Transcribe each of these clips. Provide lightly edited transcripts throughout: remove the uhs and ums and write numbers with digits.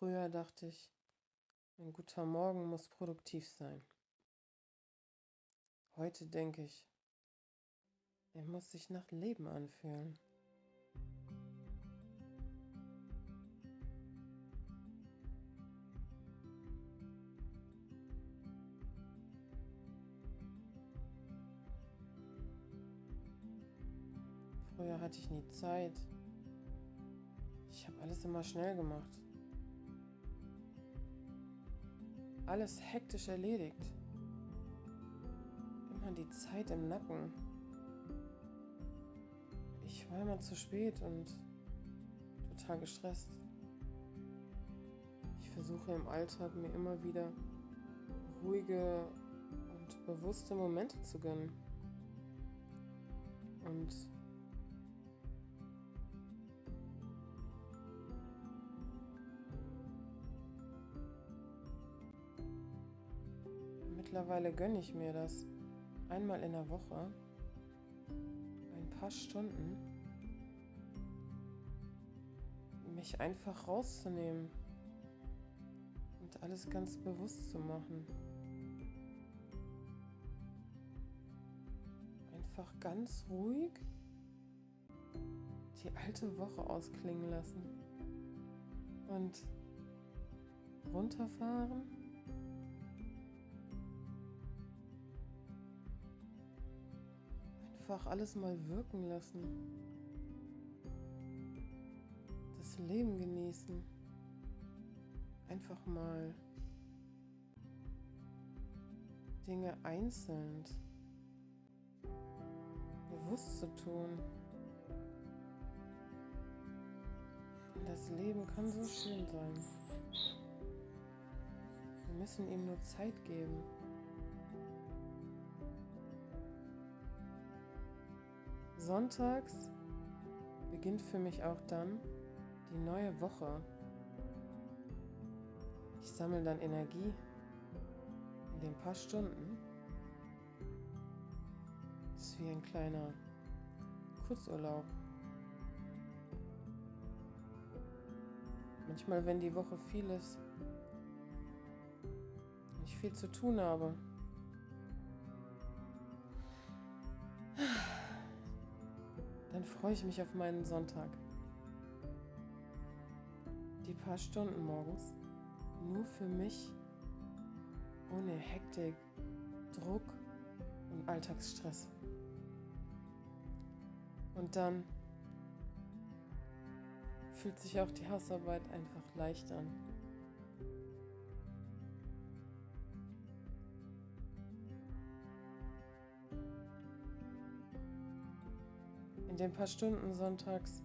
Früher dachte ich, ein guter Morgen muss produktiv sein. Heute denke ich, er muss sich nach Leben anfühlen. Früher hatte ich nie Zeit. Ich habe alles immer schnell gemacht. Alles hektisch erledigt. Immer die Zeit im Nacken. Ich war immer zu spät und total gestresst. Ich versuche im Alltag mir immer wieder ruhige und bewusste Momente zu gönnen. Und mittlerweile gönne ich mir das einmal in der Woche, ein paar Stunden, mich einfach rauszunehmen und alles ganz bewusst zu machen. Einfach ganz ruhig die alte Woche ausklingen lassen und runterfahren. Einfach alles mal wirken lassen. Das Leben genießen. Einfach mal Dinge einzeln bewusst zu tun. Denn das Leben kann so schön sein. Wir müssen ihm nur Zeit geben. Sonntags beginnt für mich auch dann die neue Woche. Ich sammle dann Energie in den paar Stunden. Das ist wie ein kleiner Kurzurlaub. Manchmal, wenn die Woche viel ist und ich viel zu tun habe, dann freue ich mich auf meinen Sonntag. Die paar Stunden morgens nur für mich, ohne Hektik, Druck und Alltagsstress. Und dann fühlt sich auch die Hausarbeit einfach leicht an. In den paar Stunden sonntags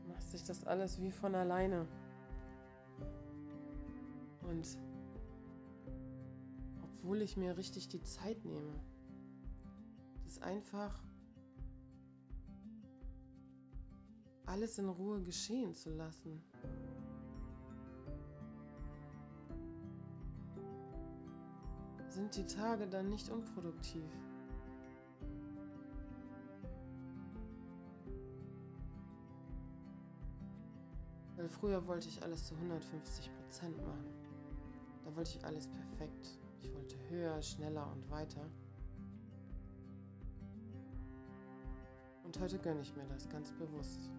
macht sich das alles wie von alleine. Und obwohl ich mir richtig die Zeit nehme, das einfach alles in Ruhe geschehen zu lassen. Sind die Tage dann nicht unproduktiv? Weil früher wollte ich alles zu 150% machen. Da wollte ich alles perfekt. Ich wollte höher, schneller und weiter. Und heute gönne ich mir das ganz bewusst.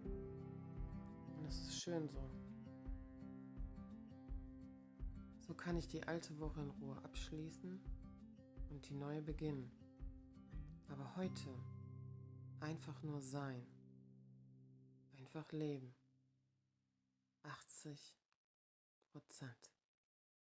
Und das ist schön so. So kann ich die alte Woche in Ruhe abschließen und die neue beginnen. Aber heute einfach nur sein. Einfach leben. 80%.